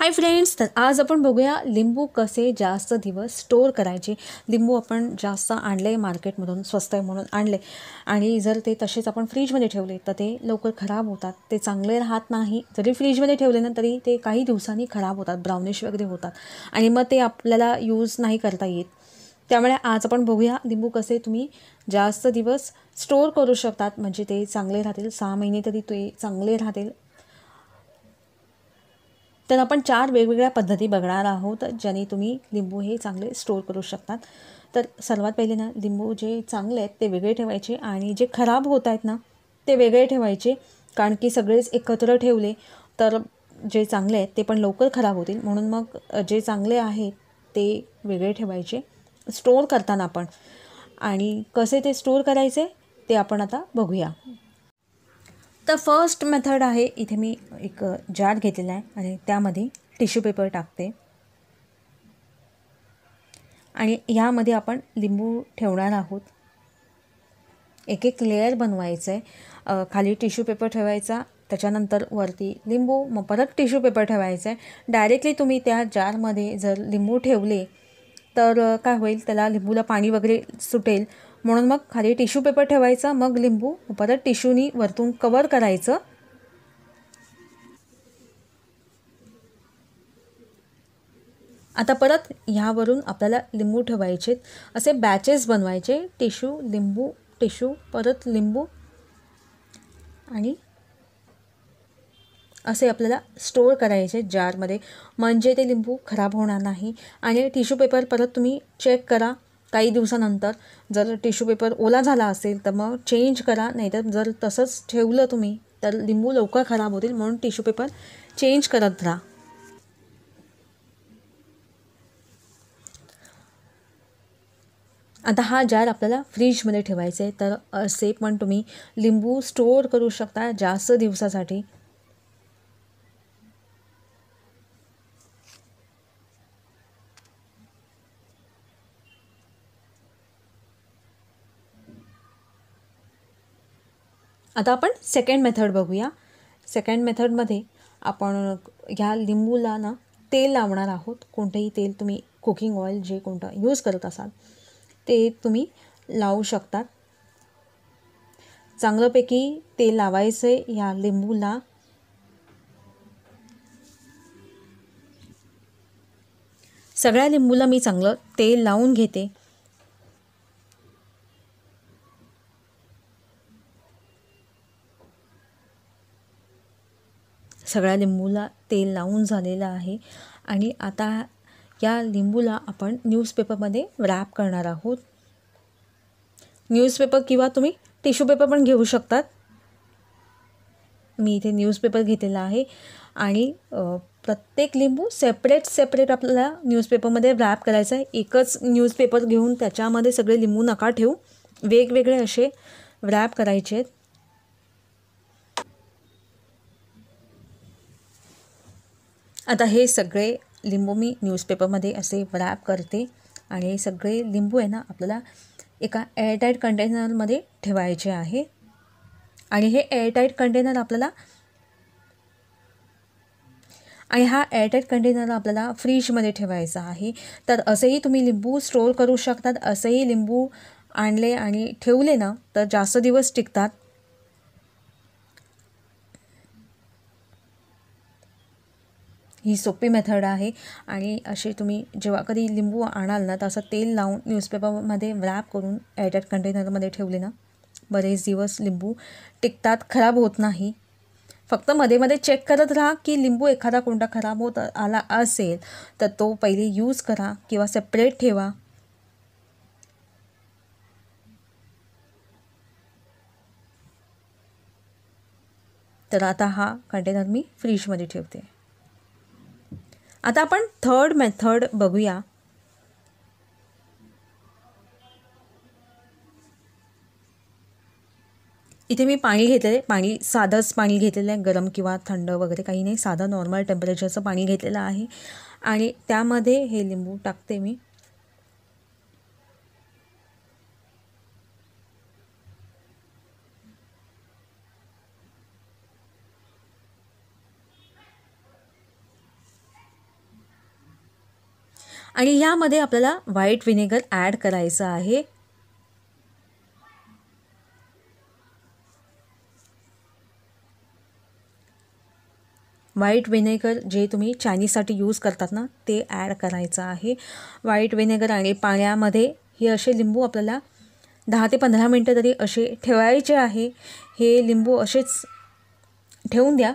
Hi friends, तर आज आपण बघूया लिंबू कसे जास्त दिवस स्टोर करायचे। लिंबू आपण जास्त आणले मार्केटमधून, स्वस्त आहे म्हणून आणले आणि जर ते तसेच आपण फ्रीजमध्ये ठेवले तर ते लवकर खराब होतात, ते चांगले राहत नाही। जरी फ्रीजमध्ये ठेवले ना तरी ते काही दिवसांनी खराब होतात, ब्राउनिश वगैरे होतात आणि मग ते आपल्याला यूज नाही करता येत। त्यामुळे आज आपण बघूया लिंबू कसे तुम्ही जास्त दिवस स्टोर करू शकतात, म्हणजे ते चांगले राहतील, 6 महिने तरी ते चांगले राहतील। तर आपण 4 वेगवेगळ्या पद्धती बघणार आहोत ज्याने तुम्ही लिंबू हे चांगले स्टोर करू शकतात। तर सर्वात पहिले ना, लिंबू जे चांगले आहेत ते वेगळे ठेवायचे आणि जे खराब होत आहेत ना ते वेगळे ठेवायचे, कारण की सगळेच एकत्र ठेवले तर जे चांगले आहेत ते पण लवकर खराब होतील, म्हणून मग जे चांगले आहेत ते वेगळे ठेवायचे स्टोर करताना आपण। आणि कसे ते स्टोर करायचे ते आपण आता बघूया। तर फर्स्ट मेथड आहे, इथे मी एक जार घेतलेला आहे आणि त्यामध्ये टिश्यू पेपर टाकते आणि यामध्ये आपण लिंबू ठेवणार आहोत। एक एक लेयर बनवायचं आहे, खाली टिश्यू पेपर ठेवायचा, त्याच्यानंतर वरती लिंबू, मग परत टिश्यू पेपर ठेवायचा आहे। डायरेक्टली तुम्ही त्या जारमध्ये जर लिंबू ठेवले तर काय होईल, त्याला लिंबूला पाणी वगैरे सुटेल, म्हणून मग खाली टिश्यू पेपर ठेवायचा, मग लिंबू परत टिश्यूनी वरतून कवर करायचं। आता परत ह्यावरून आपल्याला लिंबू ठेवायचे, असे बॅचेस बनवायचे, टिश्यू लिंबू टिश्यू परत लिंबू, आणि असे आपल्याला स्टोर करायचे जारमध्ये, म्हणजे ते लिंबू खराब होणार नाही। आणि टिश्यू पेपर परत तुम्ही चेक करा काही दिवसानंतर, जर टिश्यू पेपर ओला झाला असेल तर मग चेंज करा, नाहीतर जर तसंच ठेवलं तुम्ही तर लिंबू लवकर खराब होतील, म्हणून टिश्यू पेपर चेंज करत राहा। आता हा जार आपल्याला फ्रीजमध्ये ठेवायचा आहे, तर असे पण तुम्ही लिंबू स्टोर करू शकता जास्त दिवसासाठी। आता आपण सेकंड मेथड बघूया। सेकंड मेथडमध्ये आपण ह्या लिंबूला ना तेल लावणार आहोत। कोणतेही तेल तुम्ही, कुकिंग ऑइल जे कोणतं यूज करत असाल ते तुम्ही लावू शकतात। चांगल्यापैकी तेल लावायचे ह्या लिंबूला। सगळ्या लिंबूला मी चांगलं तेल लावून घेते। सगळ्या लिंबूला तेल लावून झालेलं आहे आणि आता या लिंबूला आपण न्यूजपेपरमध्ये रॅप करणार आहोत। न्यूजपेपर किंवा तुम्ही टिश्यू पेपर पण घेऊ शकतात। मी इथे न्यूजपेपर घेतलेला आहे आणि प्रत्येक लिंबू सेपरेट आपल्याला न्यूजपेपरमध्ये रॅप करायचं आहे। एकच न्यूजपेपर घेऊन त्याच्यामध्ये सगळे लिंबू नका ठेवू, वेगवेगळे असे रॅप करायचे आहेत। आता हे सगळे लिंबू मी न्यूजपेपरमध्ये असे रॅप करते आणि हे सगळे लिंबू आहे ना आपल्याला एका एअरटाईट कंटेनरमध्ये ठेवायचे आहे। आणि हे एअरटाईट कंटेनर आपल्याला, आणि हा एअरटाईट कंटेनर आपल्याला फ्रीजमध्ये ठेवायचा आहे। तर असेही तुम्ही लिंबू स्टोर करू शकतात, असेही लिंबू आणले आणि ठेवले ना तर जास्त दिवस टिकतात। ही सोपी मेथड आहे आणि असे तुम्ही जेव्हा कधी लिंबू आणाल ना तर असं तेल लावून न्यूजपेपरमध्ये रॅप करून एअरटाईट कंटेनरमध्ये ठेवले ना बरेच दिवस लिंबू टिकतात, खराब होत नाही। फक्त मध्ये मध्ये चेक करत राहा की लिंबू एखादा कोणता खराब होत आला असेल तर तो पहिले यूज करा किंवा सेपरेट ठेवा। तर आता हा कंटेनर मी फ्रीजमध्ये ठेवते। आता आपण थर्ड मेथड बघूया। इथे मी पाणी घेतलेले, पाणी साधंच पाणी घेतलेलं आहे, गरम किंवा थंड वगैरे काही नाही, साधं नॉर्मल टेम्परेचरचं पाणी घेतलेलं आहे आणि त्यामध्ये हे लिंबू टाकते मी। आणि ह्यामध्ये आपल्याला व्हाईट व्हिनेगर ॲड करायचं आहे. व्हाईट व्हिनेगर जे तुम्ही चायनीजसाठी यूज करतात ना ते ॲड करायचं आहे. व्हाईट व्हिनेगर आणि पाण्यामध्ये हे असे लिंबू आपल्याला 10 ते 15 मिनटं तरी असे ठेवायचे आहे. हे लिंबू असेच ठेवून द्या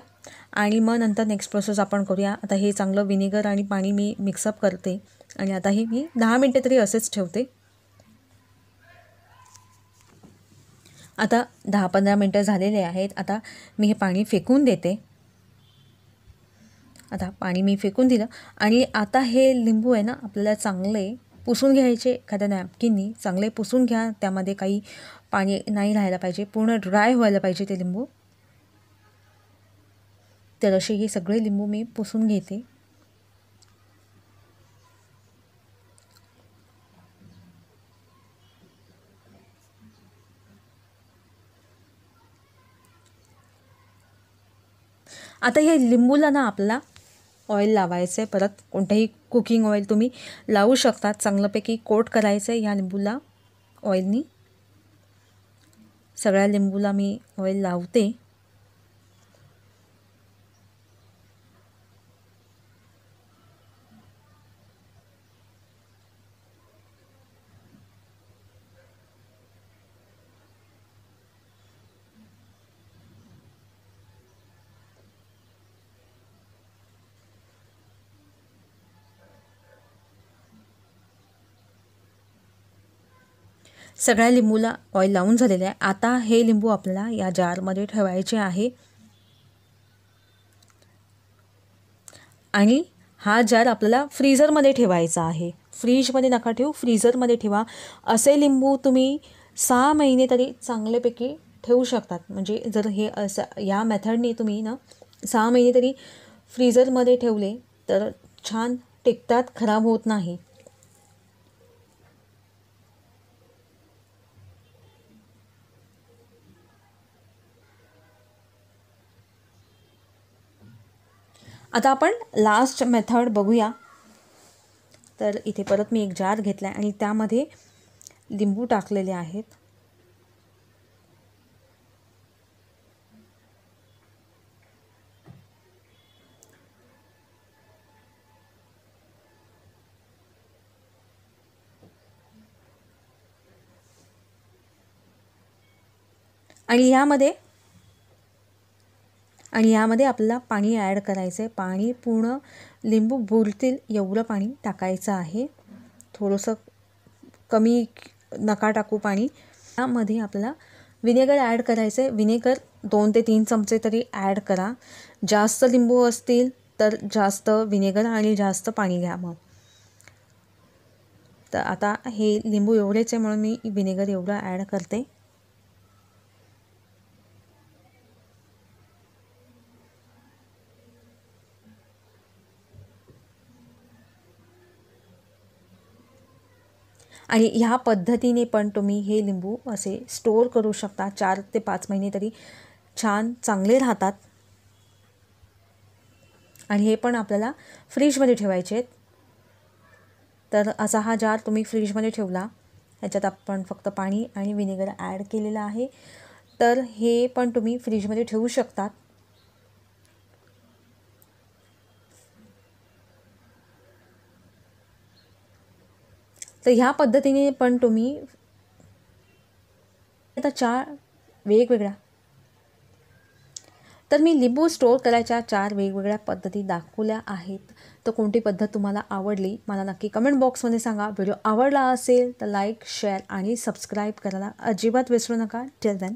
आणि मग नंतर नेक्स्ट प्रोसेस आपण करूया. आता हे चांगलं व्हिनेगर आणि पाणी मी मिक्सअप करते आणि आता हे मी 10 मिनटं तरी असेच ठेवते. आता 10-15 मिनटं झालेले आहेत. आता मी हे पाणी फेकून देते. आता पाणी मी फेकून दिलं आणि आता हे लिंबू आहे ना आपल्याला चांगले पुसून घ्यायचे. एखाद्या नॅपकिननी चांगले पुसून घ्या. त्यामध्ये काही पाणी नाही राहायला पाहिजे. पूर्ण ड्राय व्हायला पाहिजे ते लिंबू. तर असे हे सगळे लिंबू मी पुसून घेते. आता हे लिंबूला ना आपल्याला ऑइल लावायचं आहे. परत कोणतंही कुकिंग ऑइल तुम्ही लावू शकता. चांगल्यापैकी कोट करायचं आहे ह्या लिंबूला ऑइलनी. सगळ्या लिंबूला मी ऑइल लावते. सगळ्या लिंबूला ऑइल लावून झालेलं आहे. आता हे लिंबू आपल्याला या जारमध्ये ठेवायचे आहे आणि हा जार आपल्याला फ्रीझरमध्ये ठेवायचा आहे. फ्रीजमध्ये नका ठेवू, फ्रीझरमध्ये ठेवा. असे लिंबू तुम्ही 6 महिने तरी चांगल्यापैकी ठेवू शकतात. म्हणजे जर हे असं या मेथडने तुम्ही ना 6 महिने तरी फ्रीझरमध्ये ठेवले तर छान टिकतात, खराब होत नाही. आता आपण लास्ट मेथड बघूया. तर इथे परत मी एक जार घेतला आहे आणि त्यामध्ये लिंबू टाकलेले आहेत. आणि यामध्ये आपल्याला पाणी ॲड करायचं आहे. पाणी पूर्ण लिंबू बुडतील एवढं पाणी टाकायचं आहे. थोडंसं कमी नका टाकू पाणी. यामध्ये आपल्याला व्हिनेगर ॲड करायचं आहे. व्हिनेगर 2 ते 3 चमचे तरी ॲड करा. जास्त लिंबू असतील तर जास्त व्हिनेगर आणि जास्त पाणी घ्या मग. तर आता हे लिंबू एवढेच आहे म्हणून मी व्हिनेगर एवढं ॲड करते. आणि ह्या पद्धतीने पण तुम्ही हे लिंबू असे स्टोअर करू शकता. 4 ते 5 महिने तरी छान चांगले राहतात. आणि हे पण आपल्याला फ्रीजमध्ये ठेवायचे आहेत. तर असा हा जार तुम्ही फ्रीजमध्ये ठेवला. ह्याच्यात आपण फक्त पाणी आणि व्हिनेगर ॲड केलेलं आहे. तर हे पण तुम्ही फ्रीजमध्ये ठेवू शकतात. तर ह्या पद्धतीने पण तुम्ही आता 4 वेगवेगळ्या तर मी लिंबू स्टोअर करायच्या 4 वेगवेगळ्या पद्धती दाखवल्या आहेत. तर कोणती पद्धत तुम्हाला आवडली मला नक्की कमेंट बॉक्समध्ये सांगा. व्हिडिओ आवडला असेल तर लाईक, शेअर आणि सबस्क्राईब करायला अजिबात विसरू नका. Till then